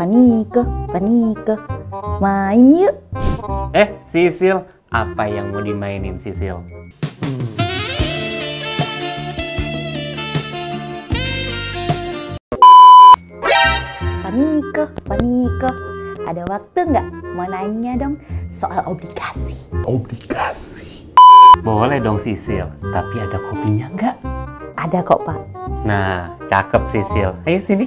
Panike, Panike, main yuk. Sisil, apa yang mau dimainin Sisil? Panike, Panike, ada waktu nggak? Mau nanya dong soal obligasi. Obligasi. Boleh dong Sisil, tapi ada kopinya nggak? Ada kok Pak. Nah, cakep Sisil. Ayo sini.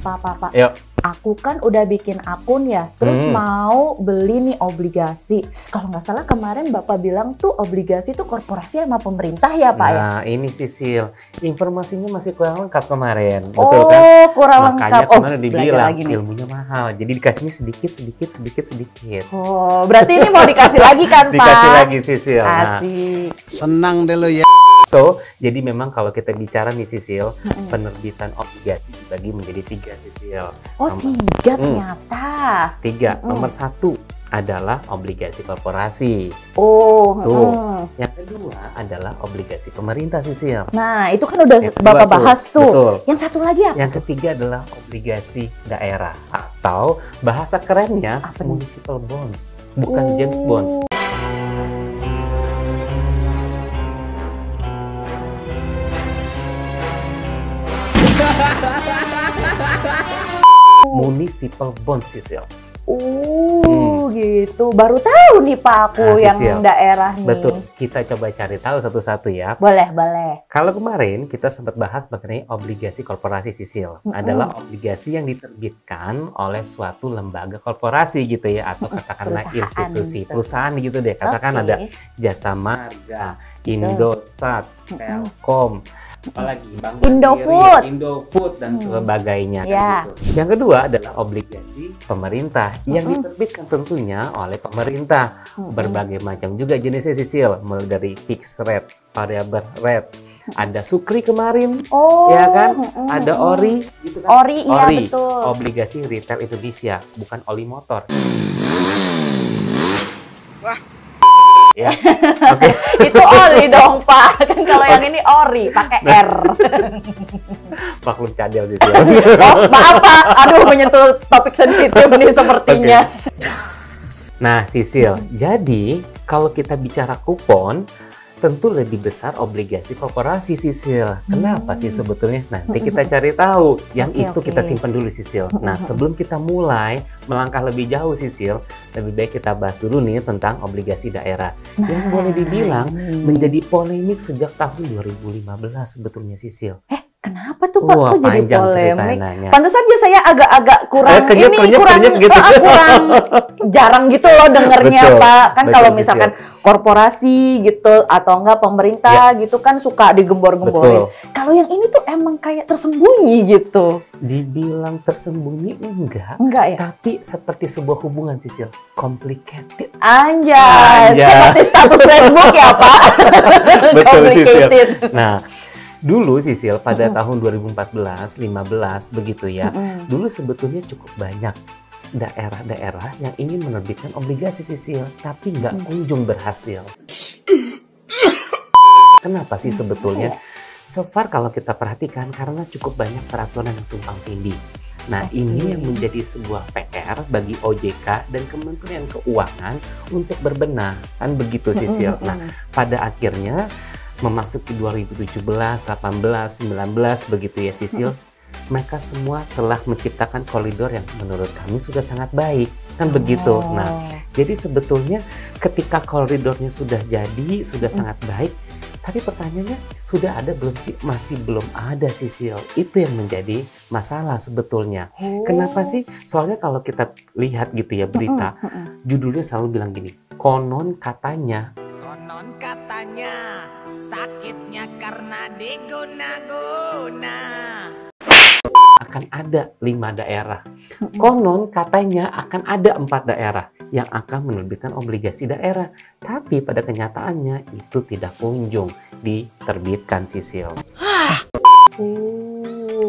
Pak. Yuk. Aku kan udah bikin akun ya, terus mau beli nih obligasi. Kalau nggak salah kemarin Bapak bilang tuh obligasi tuh korporasi sama pemerintah ya Pak ya? Nah, ini Sisil. Informasinya masih kurang lengkap kemarin. Betul kan? Kurang Makanya lengkap. kemarin dibilang lagi nih. ilmunya mahal. Jadi dikasihnya sedikit. Oh, berarti ini mau dikasih lagi kan Pak? Dikasih lagi Sisil. Nah, Asik. Senang deh lo ya. so, jadi memang kalau kita bicara nih Sisil, penerbitan obligasi dibagi menjadi 3 Sisil. Oh, 3 ternyata. 3. Nomor 1 adalah obligasi korporasi. Oh, Tuh. Yang kedua adalah obligasi pemerintah Sisil. Nah, itu kan udah Yang Bapak kedua bahas tuh. Betul. Yang satu lagi apa? Yang ketiga adalah obligasi daerah atau bahasa kerennya Apa nih? municipal bonds, bukan James Bonds. Municipal bonds Sisil. Gitu. Baru tahu nih Pak aku Nah, yang Sisil. daerah nih. Betul. Kita coba cari tahu satu-satu ya. Boleh. Kalau kemarin kita sempat bahas mengenai obligasi korporasi Sisil. Adalah obligasi yang diterbitkan oleh suatu lembaga korporasi gitu ya. Atau katakanlah Perusahaan institusi gitu. perusahaan gitu deh. Katakan Oke. ada Jasa Marga, Indosat, Telkom, apalagi Bank Indofood. Mandiri, Indofood dan sebagainya. Ya. Kan gitu. Yang kedua adalah obligasi pemerintah yang diterbitkan tentunya oleh pemerintah. Berbagai macam juga jenisnya Sisil, mulai dari fixed rate, variable rate, ada Sukri kemarin, ya kan? Ada Ori, gitu kan? Ori, iya betul. Obligasi retail Indonesia, bukan oli motor. Wah. Ya, oke. Itu Oli dong Pak. Kan kalau yang ini Ori pakai R. Maklum cadel Sisil. Oh, maaf Pak. Aduh, menyentuh topik sensitif nih sepertinya. Nah, Sisil, jadi kalau kita bicara kupon, tentu lebih besar obligasi korporasi Sisil. Kenapa sih sebetulnya? Nanti kita cari tahu. Yang Oke, itu oke. kita simpan dulu Sisil. Nah, sebelum kita mulai melangkah lebih jauh Sisil, lebih baik kita bahas dulu nih tentang obligasi daerah. Yang boleh dibilang menjadi polemik sejak tahun 2015 sebetulnya Sisil. Kenapa tuh Pak? Wah, Kok jadi panjang polemik? ceritanya. Pantes aja saya agak-agak kurang Kenyet gitu. kurang jarang gitu loh dengernya Betul, Pak. Kan betul, kalau Sisil. misalkan korporasi gitu atau enggak pemerintah gitu kan suka digembor-gemborin. Betul. Kalau yang ini tuh emang kayak tersembunyi gitu. Dibilang tersembunyi enggak, Enggak ya? tapi seperti sebuah hubungan Sisil, complicated. Anjay, Anjay. seperti status Facebook ya Pak. Betul Sisil. Complicated. Nah, dulu Sisil pada tahun 2014-15 begitu ya. Dulu sebetulnya cukup banyak daerah-daerah yang ingin menerbitkan obligasi Sisil, tapi nggak kunjung berhasil. Kenapa sih sebetulnya? So far kalau kita perhatikan karena cukup banyak peraturan yang tumpang tindih. Nah, ini yang menjadi sebuah PR bagi OJK dan Kementerian Keuangan untuk berbenah. Kan begitu Sisil. Nah, pada akhirnya memasuki 2017, 18, 19 begitu ya Sisil, mereka semua telah menciptakan koridor yang menurut kami sudah sangat baik. Kan begitu. Nah, jadi sebetulnya ketika koridornya sudah jadi, sudah sangat baik, tapi pertanyaannya sudah ada belum sih? Masih belum ada Sisil. Itu yang menjadi masalah sebetulnya. Kenapa sih? Soalnya kalau kita lihat gitu ya berita, judulnya selalu bilang gini, konon katanya. Konon katanya sakitnya karena diguna-guna. Akan ada 5 daerah. Konon katanya akan ada 4 daerah yang akan menerbitkan obligasi daerah. Tapi pada kenyataannya itu tidak kunjung diterbitkan Sisil.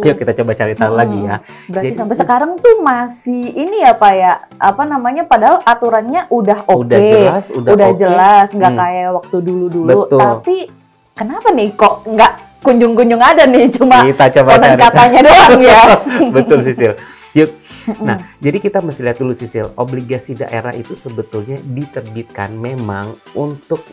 Yuk kita coba cari tahu lagi ya. Berarti Jadi- sampai sekarang tuh masih ini ya Pak ya, apa namanya, padahal aturannya udah oke, Udah jelas, udah oke. jelas, nggak kayak waktu dulu-dulu. Betul. Tapi kenapa nih kok nggak kunjung-kunjung ada nih, cuma Kita coba konon cari. katanya doang ya. Betul Sisil. Yuk. Nah, jadi kita mesti lihat dulu Sisil, obligasi daerah itu sebetulnya diterbitkan memang untuk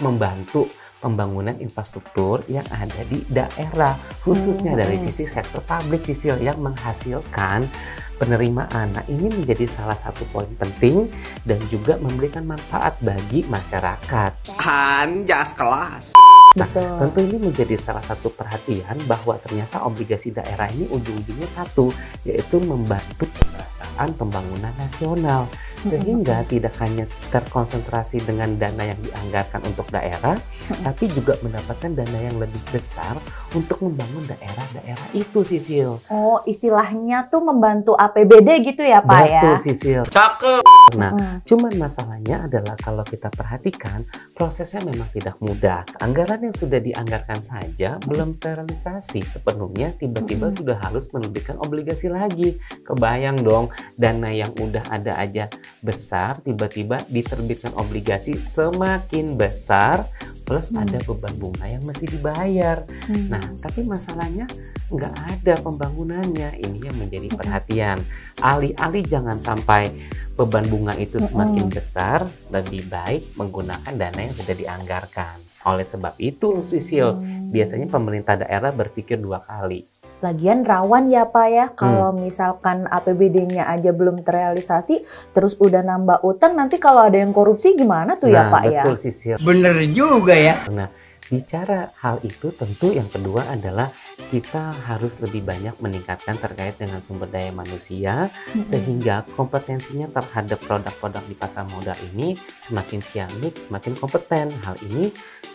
membantu pembangunan infrastruktur yang ada di daerah, khususnya dari sisi sektor publik Sisil yang menghasilkan penerimaan. Nah, ini menjadi salah satu poin penting dan juga memberikan manfaat bagi masyarakat. Anjas kelas. Nah, Betul. tentu ini menjadi salah satu perhatian bahwa ternyata obligasi daerah ini ujung-ujungnya satu, yaitu membantu pemerataan pembangunan nasional. Sehingga tidak hanya terkonsentrasi dengan dana yang dianggarkan untuk daerah, tapi juga mendapatkan dana yang lebih besar untuk membangun daerah-daerah itu, Sisil. Oh, istilahnya tuh membantu APBD gitu ya, Pak ya? Betul, Sisil. Cakep. Nah, cuman masalahnya adalah kalau kita perhatikan, prosesnya memang tidak mudah. Anggaran yang sudah dianggarkan saja belum terrealisasi sepenuhnya, tiba-tiba sudah harus menerbitkan obligasi lagi. Kebayang dong, dana yang udah ada aja besar, tiba-tiba diterbitkan obligasi semakin besar, plus ada beban bunga yang mesti dibayar. Nah, tapi masalahnya nggak ada pembangunannya. Ini yang menjadi perhatian. Alih-alih jangan sampai beban bunga itu semakin besar, lebih baik menggunakan dana yang sudah dianggarkan. Oleh sebab itu, Sisil, biasanya pemerintah daerah berpikir 2 kali. Lagian rawan ya Pak ya, kalau misalkan APBD-nya aja belum terrealisasi, terus udah nambah utang, nanti kalau ada yang korupsi gimana tuh ya Pak ya? Betul, Sisil. Bener juga ya. Nah, bicara hal itu tentu yang kedua adalah kita harus lebih banyak meningkatkan terkait dengan sumber daya manusia sehingga kompetensinya terhadap produk-produk di pasar modal ini semakin ciamik, semakin kompeten. Hal ini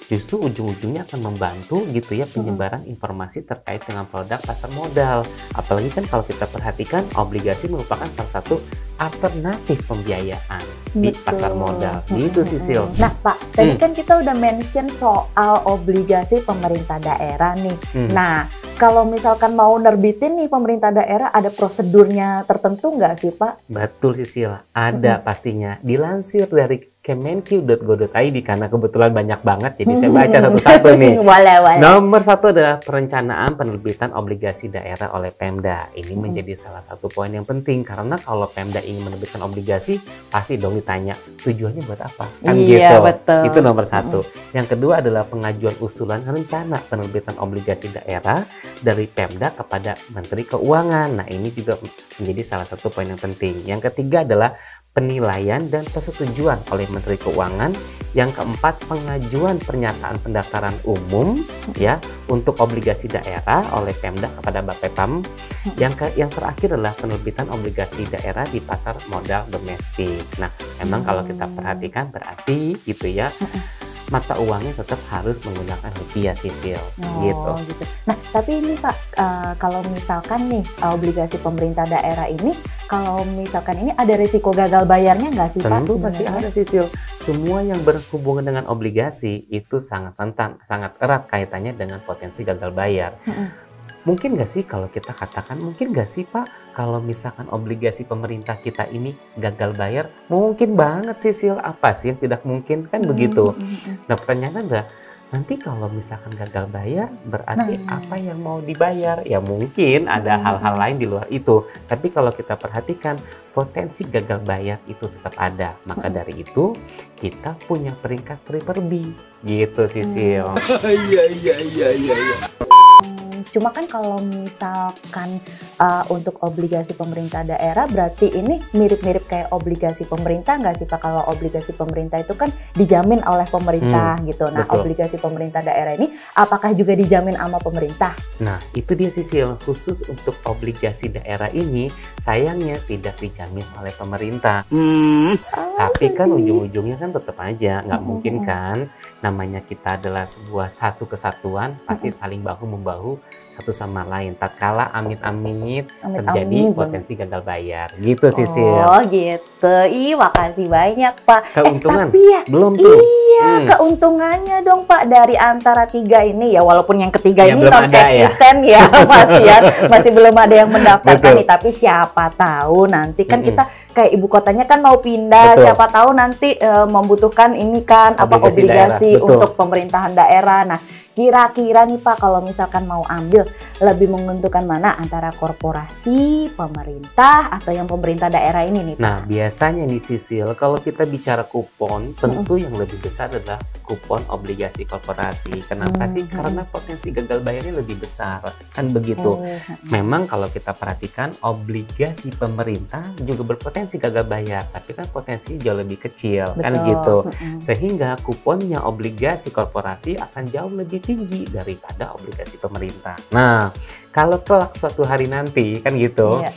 justru ujung-ujungnya akan membantu gitu ya penyebaran informasi terkait dengan produk pasar modal. Apalagi kan kalau kita perhatikan obligasi merupakan salah satu alternatif pembiayaan di pasar modal. Gitu Sisil. Nah Pak, tadi kan kita udah mention soal obligasi pemerintah daerah nih. Nah, kalau misalkan mau nerbitin nih pemerintah daerah, ada prosedurnya tertentu nggak sih Pak? Betul Sisil, ada pastinya. Dilansir dari kemenq.go.id karena kebetulan banyak banget, jadi saya baca satu-satu nih. Boleh. Nomor 1 adalah perencanaan penerbitan obligasi daerah oleh Pemda. Ini menjadi salah satu poin yang penting karena kalau Pemda ingin menerbitkan obligasi, pasti dong ditanya tujuannya buat apa? Kan Iya, gitu. betul. Itu nomor 1. Yang kedua adalah pengajuan usulan rencana penerbitan obligasi daerah dari Pemda kepada Menteri Keuangan. Nah, ini juga menjadi salah satu poin yang penting. Yang ketiga adalah penilaian dan persetujuan oleh Menteri Keuangan. Yang keempat, pengajuan pernyataan pendaftaran umum ya untuk obligasi daerah oleh Pemda kepada Bapepam. Yang terakhir adalah penerbitan obligasi daerah di pasar modal domestik. Nah, memang kalau kita perhatikan berarti gitu ya, mata uangnya tetap harus menggunakan rupiah Sisil, gitu. Nah, tapi ini Pak, kalau misalkan nih obligasi pemerintah daerah ini, kalau misalkan ini ada risiko gagal bayarnya nggak sih Pak? Tentu pasti sebenarnya? ada Sisil. Semua yang berhubungan dengan obligasi itu sangat rentan, sangat erat kaitannya dengan potensi gagal bayar. Mungkin nggak sih kalau kita katakan, mungkin nggak sih Pak kalau misalkan obligasi pemerintah kita ini gagal bayar? Mungkin banget Sisil. Apa sih yang tidak mungkin? Kan begitu. Nah, pertanyaannya adalah, nanti kalau misalkan gagal bayar, berarti apa yang mau dibayar? Ya mungkin ada hal-hal lain di luar itu. Tapi kalau kita perhatikan, potensi gagal bayar itu tetap ada. Maka dari itu, kita punya peringkat preferbi. Gitu Sisil. Iya. Cuma kan kalau misalkan untuk obligasi pemerintah daerah, berarti ini mirip-mirip kayak obligasi pemerintah nggak sih Pak? Kalau obligasi pemerintah itu kan dijamin oleh pemerintah gitu. Nah, betul. obligasi pemerintah daerah ini apakah juga dijamin sama pemerintah? Nah, itu dia Sisil. Khusus untuk obligasi daerah ini, sayangnya tidak dijamin oleh pemerintah. Tapi kan ujung-ujungnya kan tetap aja, nggak mungkin kan. Namanya kita adalah sebuah satu kesatuan, pasti saling bahu-membahu satu sama lain. Tatkala amit-amit Amit-amit terjadi banget. potensi gagal bayar. Gitu Sisil. Oh gitu. Ih, makasih banyak Pak. Keuntungan Tapi ya, belum tuh. iya, keuntungannya dong Pak dari antara 3 ini ya, walaupun yang ketiga Yang ini belum non ada ya. eksisten ya, masih ya, masih belum ada yang mendaftarkan Betul. nih. Tapi siapa tahu nanti kan kita kayak ibu kotanya kan mau pindah, Betul. siapa tahu nanti membutuhkan ini kan Obligasi obligasi daerah. Betul. untuk pemerintahan daerah. Nah, kira-kira nih Pak, kalau misalkan mau ambil, lebih menguntungkan mana antara korporasi, pemerintah, atau yang pemerintah daerah ini nih Pak? Nah, biasanya nih Sisil, kalau kita bicara kupon, tentu yang lebih besar adalah kupon obligasi korporasi. Kenapa sih? Karena potensi gagal bayarnya lebih besar. Kan begitu. Memang kalau kita perhatikan, obligasi pemerintah juga berpotensi gagal bayar, tapi kan potensi jauh lebih kecil. Kan gitu. Sehingga kuponnya obligasi korporasi akan jauh lebih tinggi daripada obligasi pemerintah. Nah, kalau kelak suatu hari nanti, kan gitu, Iya.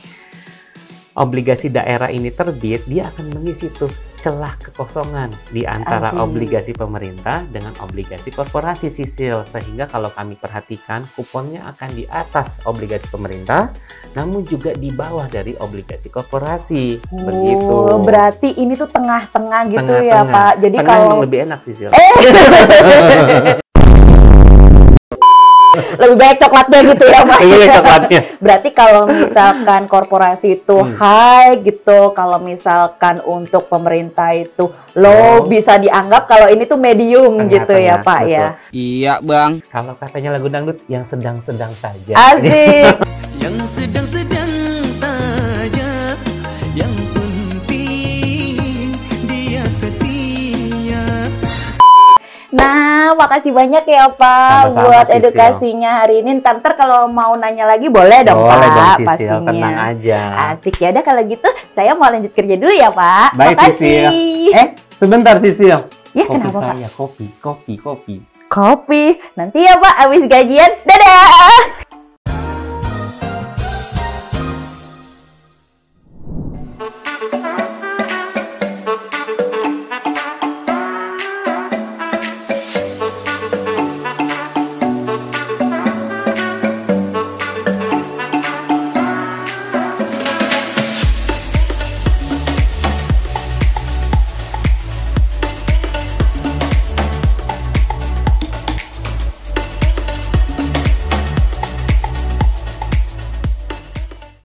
obligasi daerah ini terbit, dia akan mengisi tuh celah kekosongan di antara Asik. obligasi pemerintah dengan obligasi korporasi Sisil. Sehingga kalau kami perhatikan, kuponnya akan di atas obligasi pemerintah, namun juga di bawah dari obligasi korporasi. Begitu. Oh, berarti ini tuh tengah-tengah gitu ya Tengah-tengah. Pak. Jadi Tengah kalau emang lebih enak Sisil. lebih baik coklatnya gitu ya Pak. Lebih baik coklatnya. Berarti kalau misalkan korporasi itu high gitu, kalau misalkan untuk pemerintah itu low, bisa dianggap kalau ini tuh medium gitu ya Tengah-tengah, Pak betul. ya. Iya bang. Kalau katanya lagu dangdut, yang sedang-sedang saja. Asik. Yang sedang-sedang saja, yang penting dia setia. Nah, makasih banyak ya Pak Sama-sama, buat Sisil. edukasinya hari ini. Ntar kalau mau nanya lagi boleh dong Boleh Pak, dong Sisil, pastinya. tenang aja. Asik ya, udah kalau gitu saya mau lanjut kerja dulu ya Pak. Bye Makasih. Sisil. Sebentar Sisil. Ya, Kopi kenapa, Pak? saya, kopi. Kopi. Nanti ya Pak, abis gajian. Dadah.